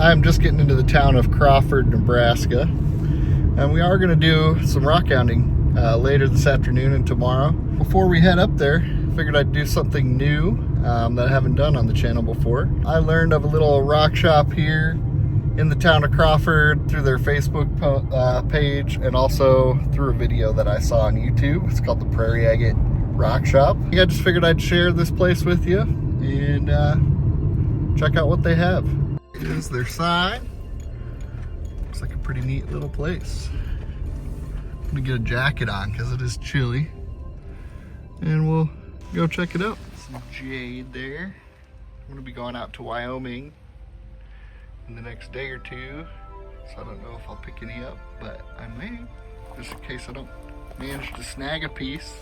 I'm just getting into the town of Crawford, Nebraska, and we are going to do some rock hounding later this afternoon and tomorrow. Before we head up there, I figured I'd do something new that I haven't done on the channel before. I learned of a little rock shop here in the town of Crawford through their Facebook page, and also through a video that I saw on YouTube. It's called the Prairie Agate Rock Shop. I just figured I'd share this place with you and check out what they have. Here's their sign. Looks like a pretty neat little place. I'm gonna get a jacket on because it is chilly, and we'll go check it out. Some jade there. I'm gonna be going out to Wyoming in the next day or two, so I don't know if I'll pick any up, but I may, just in case I don't manage to snag a piece.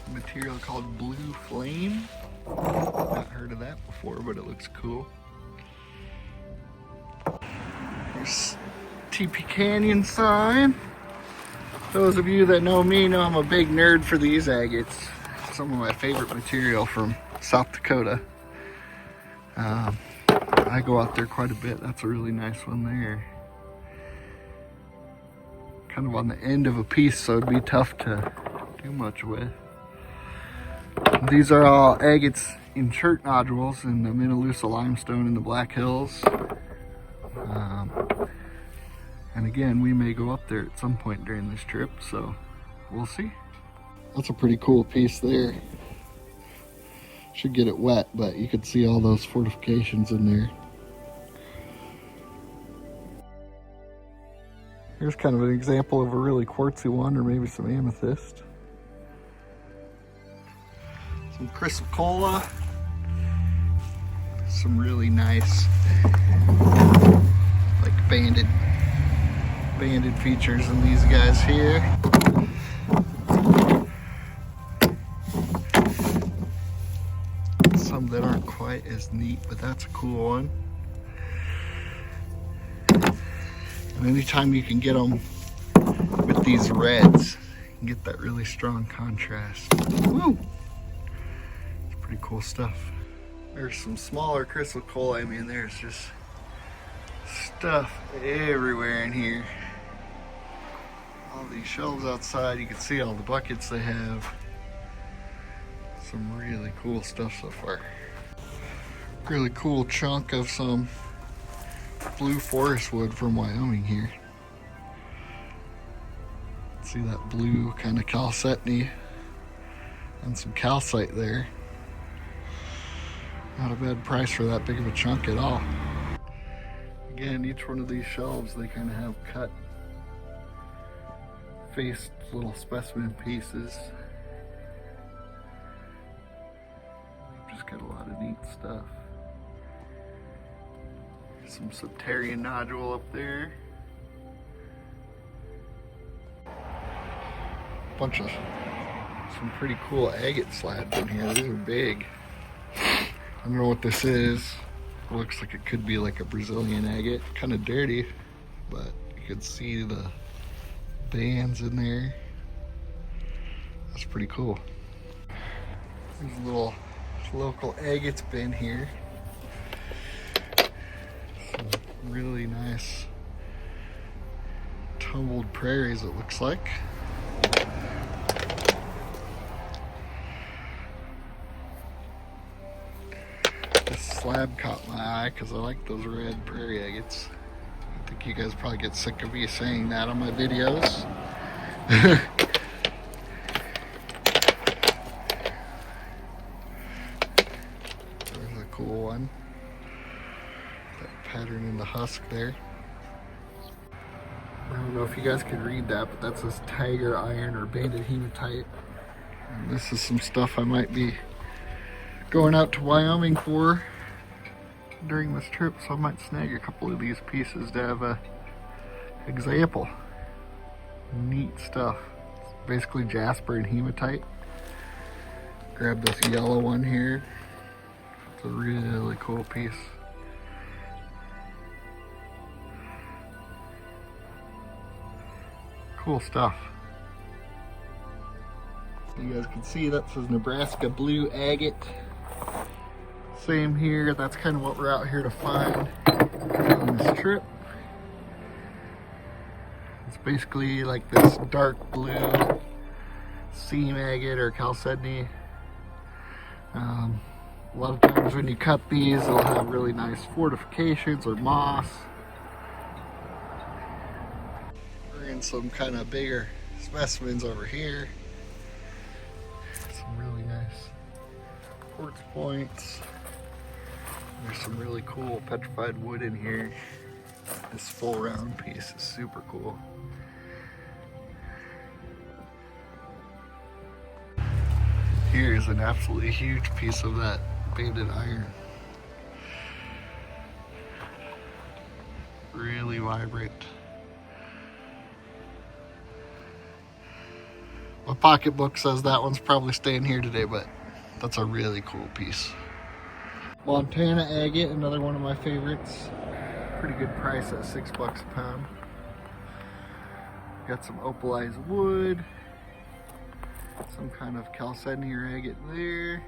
Some material called Blue Flame. Not heard of that before, but it looks cool. There's TP Canyon sign. Those of you that know me know I'm a big nerd for these agates. Some of my favorite material from South Dakota. I go out there quite a bit. That's a really nice one there. Kind of on the end of a piece, so it'd be tough to do much with. These are all agates in chert nodules in the Minnelusa limestone in the Black Hills. And again, we may go up there at some point during this trip, so we'll see. That's a pretty cool piece there. Should get it wet, but you could see all those fortifications in there. Here's kind of an example of a really quartzy one, or maybe some amethyst. Some chrysocolla. Some really nice, like banded features in these guys here. Some that aren't quite as neat, but that's a cool one. And anytime you can get them with these reds, you can get that really strong contrast. Woo! It's pretty cool stuff. There's some smaller chrysocolla. I mean, there's just stuff everywhere in here. All these shelves outside, you can see all the buckets they have. Some really cool stuff so far. Really cool chunk of some blue forest wood from Wyoming here. See that blue kind of chalcedony and some calcite there. Not a bad price for that big of a chunk at all. Again, each one of these shelves, they kind of have cut faced little specimen pieces. Just got a lot of neat stuff. Some Septarian nodule up there. Bunch of some pretty cool agate slabs in here. These are big. I don't know what this is. It looks like it could be like a Brazilian agate. Kind of dirty, but you could see the bands in there. That's pretty cool. There's a little local agates bin here. Some really nice tumbled prairies, it looks like. This slab caught my eye because I like those red prairie agates. I think you guys probably get sick of me saying that on my videos. There's a cool one. That pattern in the husk there. I don't know if you guys can read that, but that says tiger iron or banded hematite. And this is some stuff I might be going out to Wyoming for during this trip, so I might snag a couple of these pieces to have a example. Neat stuff. It's basically jasper and hematite. Grab this yellow one here. It's a really cool piece. Cool stuff. You guys can see that says Nebraska Blue Agate. Same here, that's kind of what we're out here to find on this trip. It's basically like this dark blue seam agate or chalcedony. A lot of times when you cut these, they'll have really nice fortifications or moss. Bringing some kind of bigger specimens over here. Some really nice quartz points. There's some really cool petrified wood in here. This full round piece is super cool. Here's an absolutely huge piece of that banded iron. Really vibrant. My pocketbook says that one's probably staying here today, but that's a really cool piece. Montana agate, another one of my favorites. Pretty good price at $6 a pound. Got some opalized wood. Some kind of chalcedony or agate there.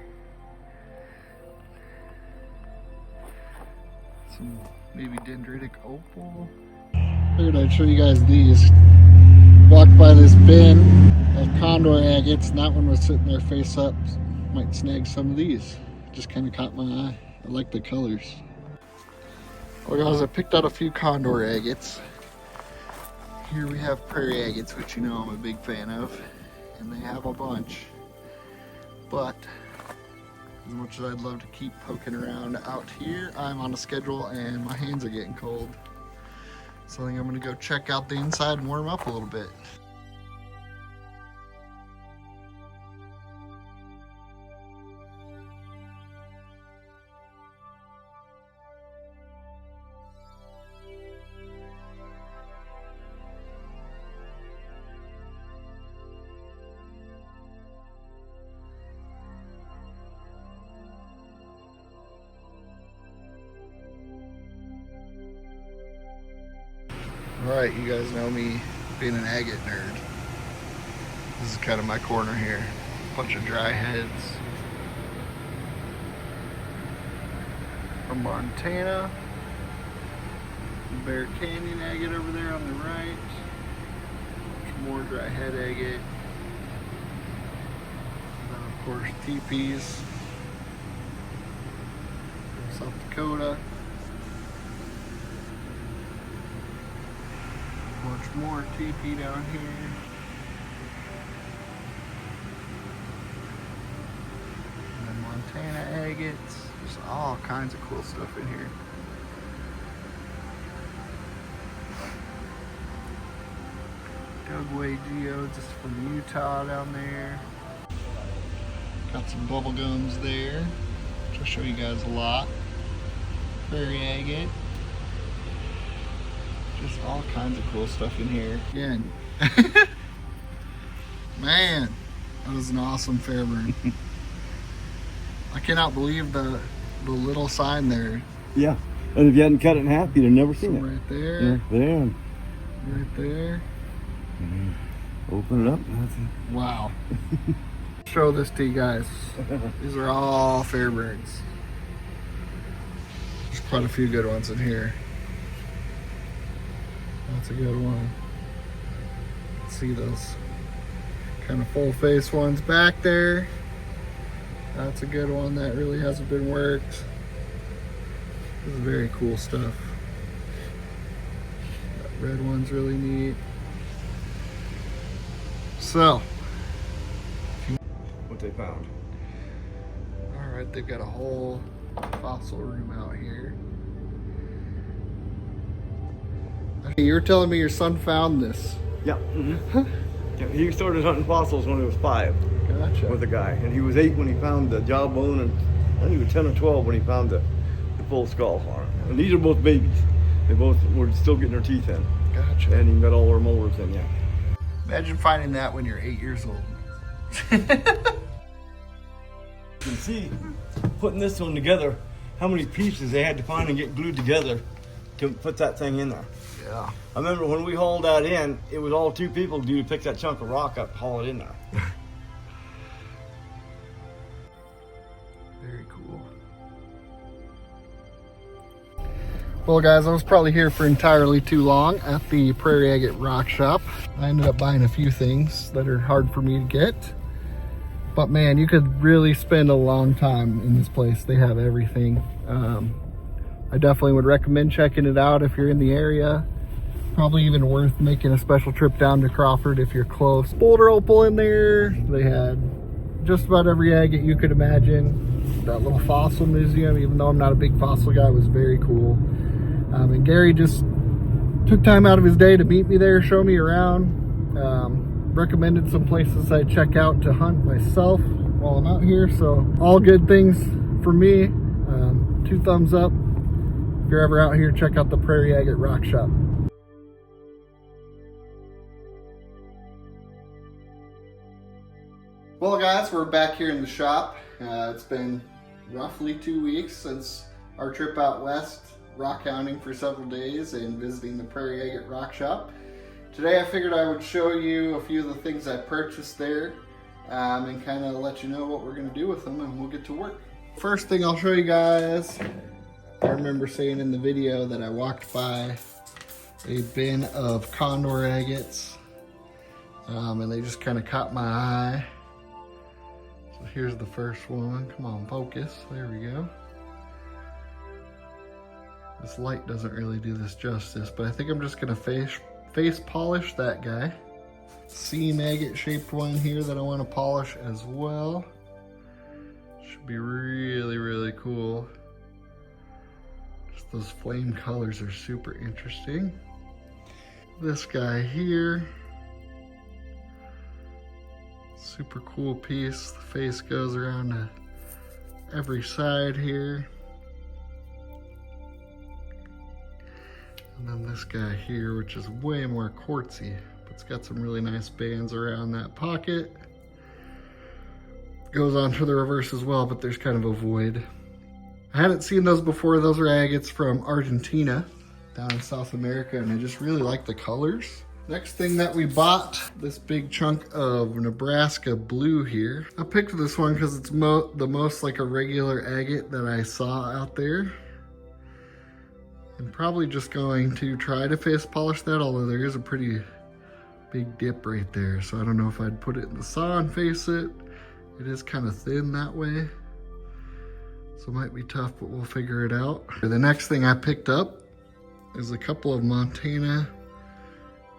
Some maybe dendritic opal. Figured I'd show you guys these. Walked by this bin of condor agates, and that one was sitting there face up. Might snag some of these. Just kind of caught my eye. I like the colors. Well guys, I picked out a few condor agates. Here we have prairie agates, which you know I'm a big fan of. And they have a bunch. But as much as I'd love to keep poking around out here, I'm on a schedule and my hands are getting cold. So I think I'm gonna go check out the inside and warm up a little bit. Alright, you guys know me being an agate nerd. This is kind of my corner here. Bunch of dry heads. From Montana. Bear Canyon agate over there on the right. Much more dry head agate. And then of course teepees from South Dakota. Much more teepee down here. And then Montana agates. There's all kinds of cool stuff in here. Dugway geodes just from Utah down there. Got some bubble gums there, which I'll show you guys a lot. Prairie agate. Just all kinds of cool stuff in here. Again, man, that was an awesome fairburn. I cannot believe the little sign there. Yeah, and if you hadn't cut it in half, you'd have never seen it. Right there. Yeah, there. Right there. Open it up. Wow. Show this to you guys. These are all fairburns. There's quite a few good ones in here. That's a good one. Let's see those kind of full face ones back there. That's a good one that really hasn't been worked. This is very cool stuff. That red one's really neat. So, What they found. alright, they've got a whole fossil room out here. You were telling me your son found this. Yeah. Yeah. He started hunting fossils when he was 5 Gotcha. with a guy, and he was 8 when he found the jawbone, and I think he was 10 or 12 when he found the full skull on it. And these are both babies. They both were still getting their teeth in. Gotcha. And he got all their molars in, yeah. Imagine finding that when you're 8 years old. You can see, putting this one together, how many pieces they had to find and get glued together to put that thing in there. Yeah. I remember when we hauled that in, it was all 2 people to pick that chunk of rock up, haul it in there. Very cool. Well guys, I was probably here for entirely too long at the Prairie Agate Rock Shop. I ended up buying a few things that are hard for me to get. But man, you could really spend a long time in this place. They have everything. I definitely would recommend checking it out if you're in the area. Probably even worth making a special trip down to Crawford if you're close. Boulder opal in there. They had just about every agate you could imagine. That little fossil museum, even though I'm not a big fossil guy, was very cool. And Gary just took time out of his day to meet me there, show me around. Recommended some places I check out to hunt myself while I'm out here. So all good things for me. 2 thumbs up. If you're ever out here, check out the Prairie Agate Rock Shop. Well guys, we're back here in the shop. It's been roughly 2 weeks since our trip out west, rock hounding for several days and visiting the Prairie Agate Rock Shop. Today I figured I would show you a few of the things I purchased there and kind of let you know what we're going to do with them, and we'll get to work. First thing I'll show you guys, I remember saying in the video that I walked by a bin of condor agates and they just kind of caught my eye. So here's the first one. Come on, focus. There we go. This light doesn't really do this justice, but I think I'm just gonna face polish that guy. Seam agate shaped one here that I want to polish as well. Should be really, really cool. Just those flame colors are super interesting. This guy here. Super cool piece. The face goes around to every side here. And then this guy here, which is way more quartzy, but it's got some really nice bands around that pocket. Goes on to the reverse as well, but there's kind of a void. I hadn't seen those before. Those are agates from Argentina, down in South America, and I just really like the colors. Next thing that we bought, this big chunk of Nebraska blue here. I picked this one because it's the most like a regular agate that I saw out there. I'm probably just going to try to face polish that, although there is a pretty big dip right there. So I don't know if I'd put it in the saw and face it. It is kind of thin that way, so it might be tough, but we'll figure it out. The next thing I picked up is a couple of Montana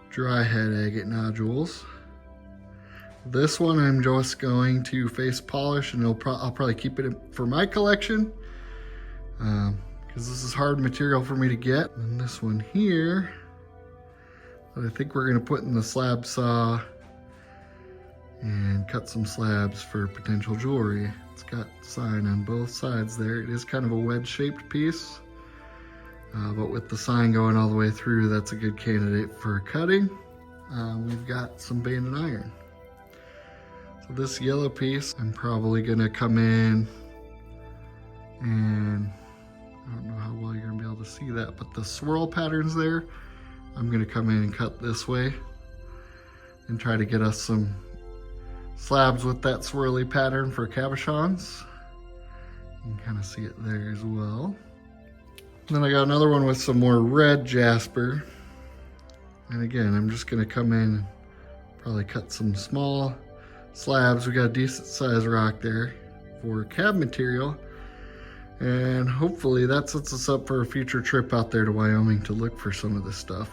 dry head agate nodules. This one I'm just going to face polish, and I'll probably keep it for my collection because this is hard material for me to get. And this one here that I think we're going to put in the slab saw and cut some slabs for potential jewelry. It's got sign on both sides there. It is kind of a wedge shaped piece. But with the sign going all the way through, that's a good candidate for cutting. We've got some banded iron. So this yellow piece, I'm probably gonna come in and I don't know how well you're gonna be able to see that, but the swirl patterns there, I'm gonna come in and cut this way and try to get us some slabs with that swirly pattern for cabochons. You can kind of see it there as well. Then I got another one with some more red jasper. And again, I'm just gonna come in and probably cut some small slabs. We got a decent sized rock there for cab material. And hopefully that sets us up for a future trip out there to Wyoming to look for some of this stuff,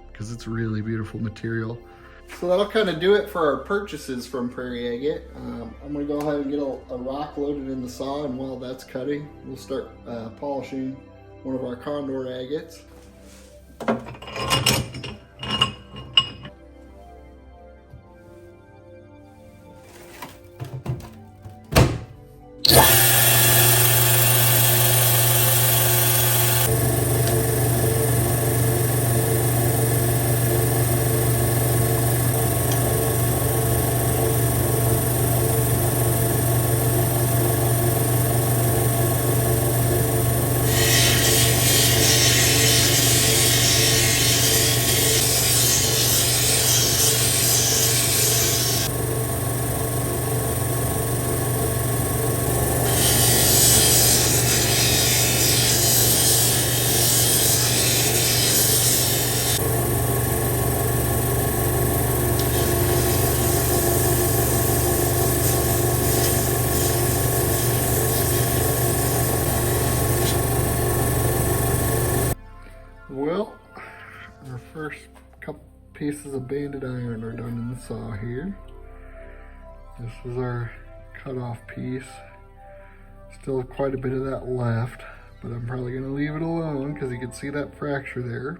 because it's really beautiful material. So that'll kind of do it for our purchases from Prairie Agate. I'm gonna go ahead and get a rock loaded in the saw, and while that's cutting, we'll start polishing one of our condor agates. Well, our first couple pieces of banded iron are done in the saw here. This is our cutoff piece. Still quite a bit of that left, but I'm probably going to leave it alone because you can see that fracture there.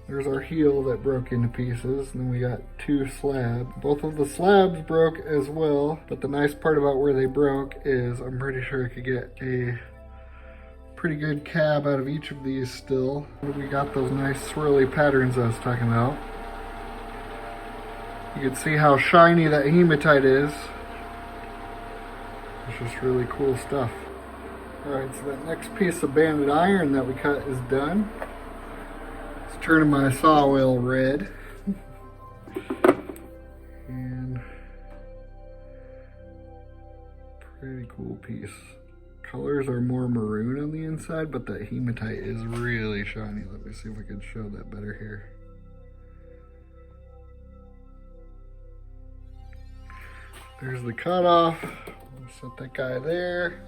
There's our heel that broke into pieces, and then we got two slabs. Both of the slabs broke as well, but the nice part about where they broke is I'm pretty sure I could get a pretty good cab out of each of these still. We got those nice swirly patterns I was talking about. You can see how shiny that hematite is. It's just really cool stuff. Alright, so that next piece of banded iron that we cut is done. It's turning my saw oil red. And pretty cool piece. Colors are more maroon on the inside, but that hematite is really shiny. Let me see if we can show that better here. There's the cutoff. Set that guy there.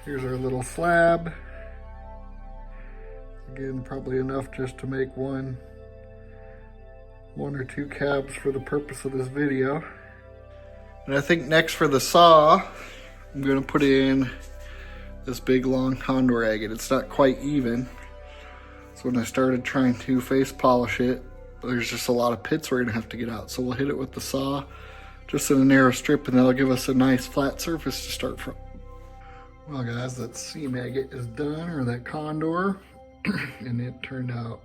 Here's our little slab. Again, probably enough just to make one or two cabs for the purpose of this video. And I think next for the saw, I'm gonna put in this big long condor agate. It's not quite even. So when I started trying to face polish it, there's just a lot of pits we're gonna have to get out. So we'll hit it with the saw, just in a narrow strip, and that'll give us a nice flat surface to start from. Well guys, that seam agate is done, or that condor, and it turned out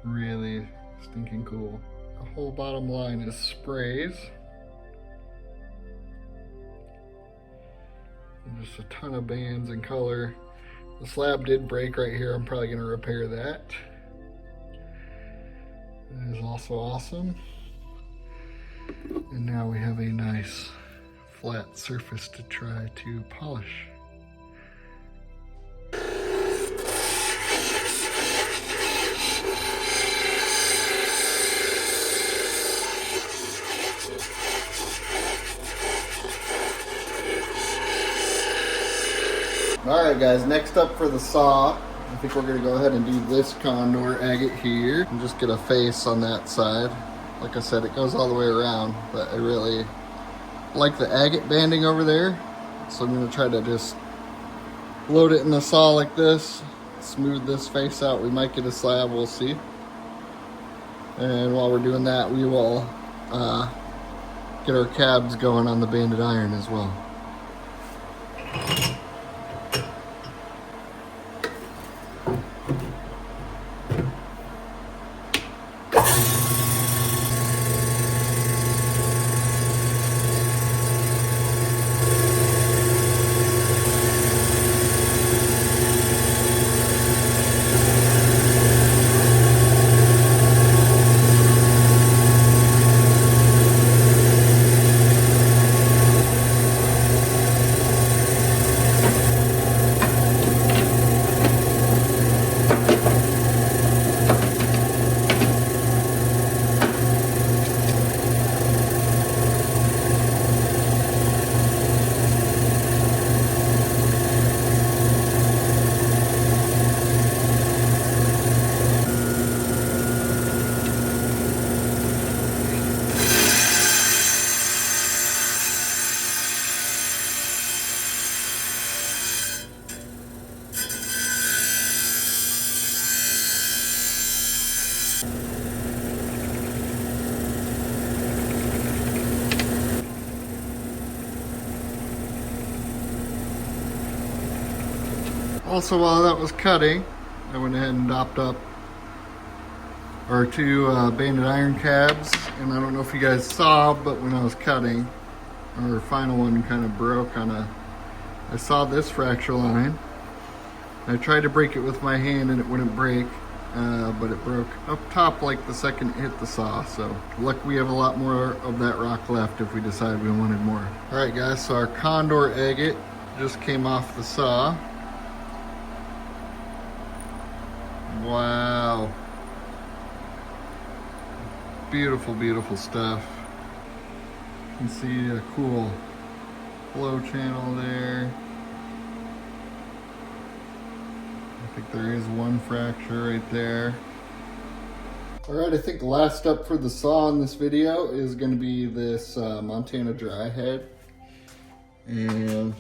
really stinking cool. The whole bottom line is sprays. And just a ton of bands and color. The slab did break right here. I'm probably gonna repair that. That is also awesome. And now we have a nice flat surface to try to polish. Alright guys, next up for the saw, I think we're going to go ahead and do this condor agate here and just get a face on that side. Like I said, it goes all the way around, but I really like the agate banding over there. So I'm going to try to just load it in the saw like this, smooth this face out. We might get a slab, we'll see. And while we're doing that, we will get our cabs going on the banded iron as well. Also, while that was cutting, I went ahead and dopped up our two banded iron cabs. And I don't know if you guys saw, but when I was cutting, our final one kind of broke on I saw this fracture line. I tried to break it with my hand and it wouldn't break, but it broke up top like the second it hit the saw. So luckily we have a lot more of that rock left if we decide we wanted more. All right guys, so our condor agate just came off the saw. Wow. Beautiful, beautiful stuff. You can see a cool flow channel there. I think there is one fracture right there. All right, I think last up for the saw in this video is going to be this Montana dry head. And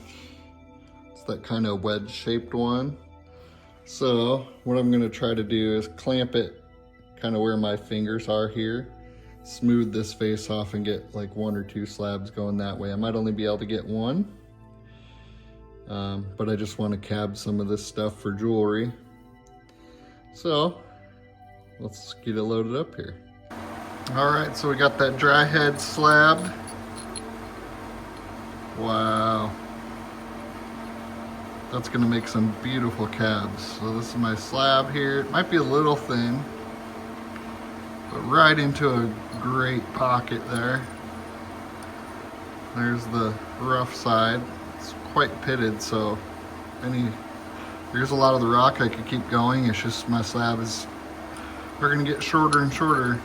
it's that kind of wedge shaped one. So what I'm going to try to do is clamp it kind of where my fingers are here. Smooth this face off and get like 1 or 2 slabs going that way. I might only be able to get 1. But I just want to cab some of this stuff for jewelry. So let's get it loaded up here. All right, so we got that dry head slab. Wow. That's gonna make some beautiful cabs. So this is my slab here. It might be a little thin, but right into a great pocket there. There's the rough side. It's quite pitted, so there's a lot of the rock I could keep going. It's just my slab we're gonna get shorter and shorter.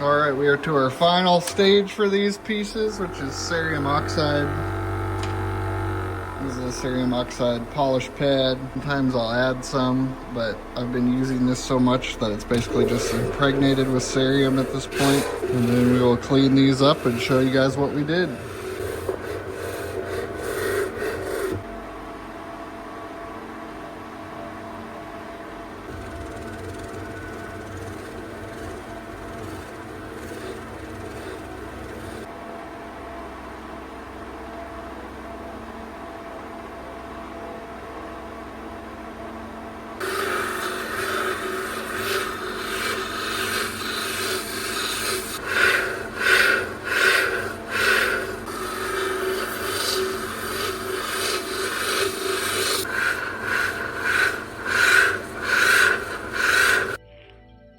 All right, we are to our final stage for these pieces, which is cerium oxide. This is a cerium oxide polish pad. Sometimes I'll add some, but I've been using this so much that it's basically just impregnated with cerium at this point. And then we will clean these up and show you guys what we did.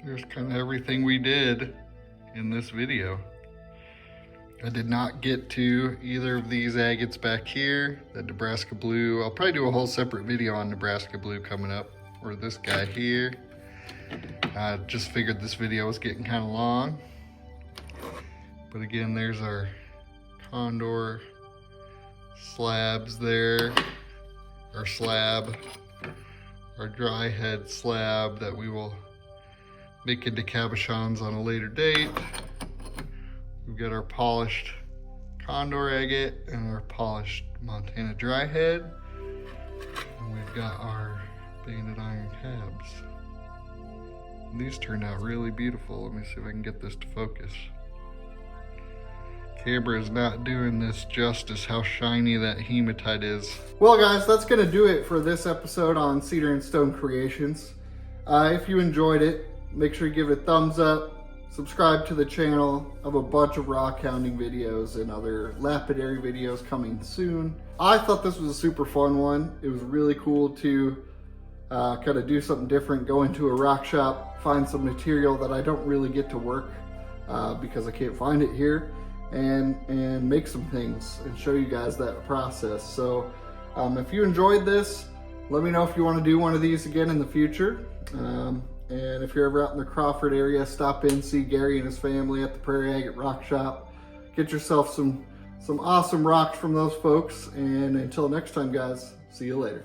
There's kind of everything we did in this video. I did not get to either of these agates back here, the Nebraska blue. I'll probably do a whole separate video on Nebraska blue coming up, or this guy here. I just figured this video was getting kind of long. But again, there's our condor slabs there, our slab, our dry head slab that we will make into cabochons on a later date. We've got our polished condor agate and our polished Montana dry head. And we've got our banded iron cabs. And these turned out really beautiful. Let me see if I can get this to focus. Camera is not doing this justice, how shiny that hematite is. Well guys, that's gonna do it for this episode on Cedar and Stone Creations. If you enjoyed it, make sure you give it a thumbs up, subscribe to the channel. I have a bunch of rock hounding videos and other lapidary videos coming soon. I thought this was a super fun one. It was really cool to kind of do something different, go into a rock shop, find some material that I don't really get to work because I can't find it here, and make some things and show you guys that process. So if you enjoyed this, let me know if you want to do one of these again in the future. And if you're ever out in the Crawford area, stop in, see Gary and his family at the Prairie Agate Rock Shop. Get yourself some awesome rocks from those folks. And until next time, guys, see you later.